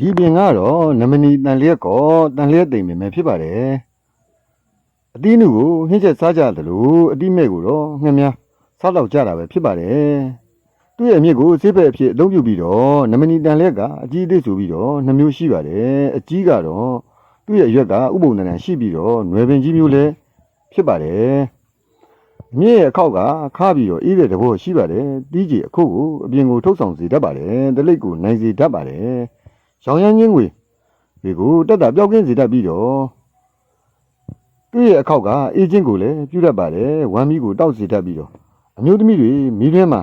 ဒီပင်ကတော့နမနီတန်လျက်ကောတန်လျက်တိမ်ပင်ပဲဖြစ်ပါတယ်အသီးနုကိုဟင်းချက်စားကြသလိုအတိမဲ့ကိုတော့ငှက်များစားတော့ကြတာပဲဖြစ်ပါတယ်သူ့ရဲ့အမြစ်ကိုဆေးဖက်အဖြစ်အသုံးပြုပြီးတော့နမနီတန်လျက်ကအကြီးအသေးဆိုပြီးတော့2မျိုးရှိပါတယ်အကြီးကတော့သူ့ရဲ့အရွက်ကဥပုံတန်ရှိပြီးတော့နွယ်ပင်ကြီးမျိုးလည်းဖြစ်ပါတယ်အမြစ်ရဲ့အခောက်ကခါပြီးတော့အေးတဲ့တဘောရှိပါတယ်တီးကြီးအခုကိုအပြင်ကိုထုတ်ဆောင်စေတတ်ပါတယ်တလိပ်ကိုနိုင်စေတတ်ပါတယ်ရောင်ရမ်းခြင်းတွေဒီကိုတက်တာပြောက်ကင်းစေတတ်ပြီးတော့သူ့ရဲ့အခောက်ကအေးခြင်းကိုလည်းပြုတတ်ပါတယ်ဝမ်းမီးကိုတောက်စေတတ်ပြီးတော့အမျိုးသမီးတွေမိတွင်းမှာ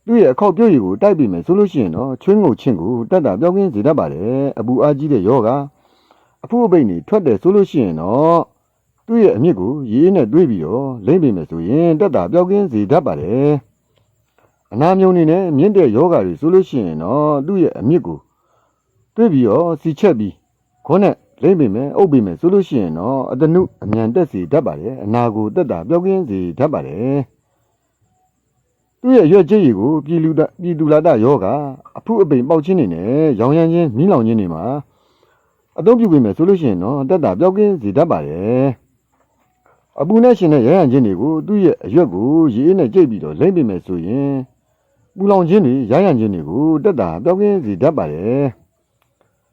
သူ့ရဲ့အခောက်ပြုတ်ရည်ကိုတိုက်ပြီးမယ်ဆိုလို့ရှိရင်တော့ချွေးငုတ်ချင်းကိုတက်တာပြောက်ကင်းစေတတ်ပါတယ်အပူအားကြီးတဲ့ယောဂအဖုအပိတ်နေထွက်တယ်ဆိုလို့ရှိရင်တော့သူ့ရဲ့အမြစ်ကိုရေးနဲ့တွေးပြီးတော့လိမ့်ပြီးမယ်ဆိုရင်တက်တာပြောက်ကင်းစေတတ်ပါတယ်အနာမြုံနေနဲ့မြင့်တဲ့ယောဂတွေဆိုလို့ရှိရင်တော့သူ့ရဲ့အမြစ်ကိုတွေးပြီးတော့စီချက်ပြီးခေါင်းနဲ့လိမ့်ပြီးမယ်အုပ်ပြီးမယ်ဆိုလို့ရှိရင်တော့အတနုအမြန်တက်စေတတ်ပါတယ်အနာကိုတက်တာပြောက်ကင်းစေတတ်ပါတယ်သူ့ရဲ့ရွက်ကြည်ရီကိုပြည်သူလာတယောဂအဖုအပိန်ပေါက်ခြင်းနေနဲ့ရောင်ရမ်းခြင်းမီးလောင်ခြင်းတွေမှာအသုံးပြုပြီးမယ်ဆိုလို့ရှိရင်တော့တက်တာပြောက်ကင်းစေတတ်ပါတယ်အပူနဲ့ရှင်တဲ့ရရန်ခြင်းတွေကိုသူ့ရဲ့အရွက်ကိုရေးနဲ့ကြိတ်ပြီးတော့လိမ့်ပြီးမယ်ဆိုရင်ပူလောင်ခြင်းတွေရရန်ခြင်းတွေကိုတက်တာပြောက်ကင်းစေတတ်ပါတယ်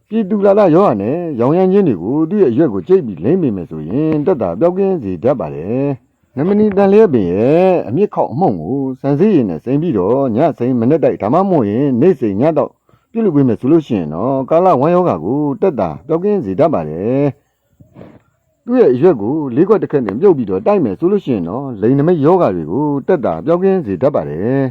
ပြည်သူလာတယောဂနဲ့ရောင်ရမ်းခြင်းတွေကိုသူ့ရဲ့အရွက်ကိုကြိတ်ပြီးလိမ့်ပြီးမယ်ဆိုရင်တက်တာပြောက်ကင်းစေတတ်ပါတယ်နမနီတန်လျက်ပင်ရဲ့အမြင့်ခောက်အမှုန့်ကိုစံစည်းရည်နဲ့စိမ်ပြီးတော့ညစိမ်မနေ့တိုက်ဒါမှမဟုတ်ရင်နေ့စိမ်ညတော့ပြုလုပ်ပေးမယ်ဆိုလို့ရှိရင်တော့ကာလဝမ်းယောဂကိုတက်တာပြောက်ကင်းစေတတ်ပါတယ်သူ့ရဲ့အရွက်ကို၄ခွက်တစ်ခက်နဲ့ပြုတ်ပြီးတော့တိုက်မယ်ဆိုလို့ရှိရင်တော့လိန်နမိတ်ယောဂတွေကိုတက်တာပြောက်ကင်းစေတတ်ပါတယ်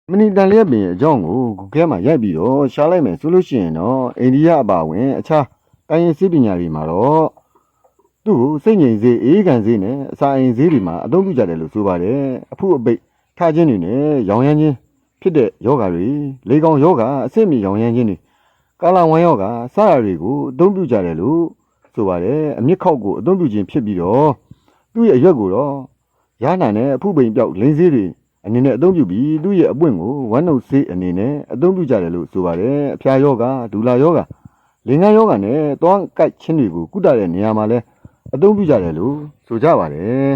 နမနီတန်လျက်ပင်ရဲ့အကြောင်းကိုခုခဲမှာရိုက်ပြီးတော့ရှားလိုက်မယ်ဆိုလို့ရှိရင်တော့အိန္ဒိယအပါဝင်အခြားတိုင်းရင်းစည်းပညာတွေမှာတော့သူ့ကိုစိတ်ငြိမ်စေအေးခံစေနဲ့အစာအိမ်စေးတွေမှာအသုံးပြုကြတယ်လို့ဆိုပါတယ်အဖုအပိတ်ထားခြင်းတွေနဲ့ရောင်ရမ်းခြင်းဖြစ်တဲ့ယောဂါတွေလေကောင်ယောဂါအဆင့်မြင့်ရောင်ရမ်းခြင်းတွေကာလဝမ်းယောဂါစတာတွေကိုအသုံးပြုကြတယ်လို့ဆိုပါတယ်အမြင့်ခောက်ကိုအသုံးပြုခြင်းဖြစ်ပြီးတော့သူ့ရဲ့အရွက်ကိုတော့ရဟနာနဲ့အဖုပိန်ပြောက်လိန်စေးတွေအနေနဲ့အသုံးပြုပြီးသူ့ရဲ့အပွင့်ကိုဝမ်းနှုတ်စေးအနေနဲ့အသုံးပြုကြတယ်လို့ဆိုပါတယ်အဖျားယောဂါဒူလာယောဂါလင်္ကာယောဂါနဲ့တောင်းကိုက်ခြင်းတွေကိုကုသတဲ့နေရာမှာလဲအသုံးပြုကြတယ်လို့ဆိုကြပါတယ်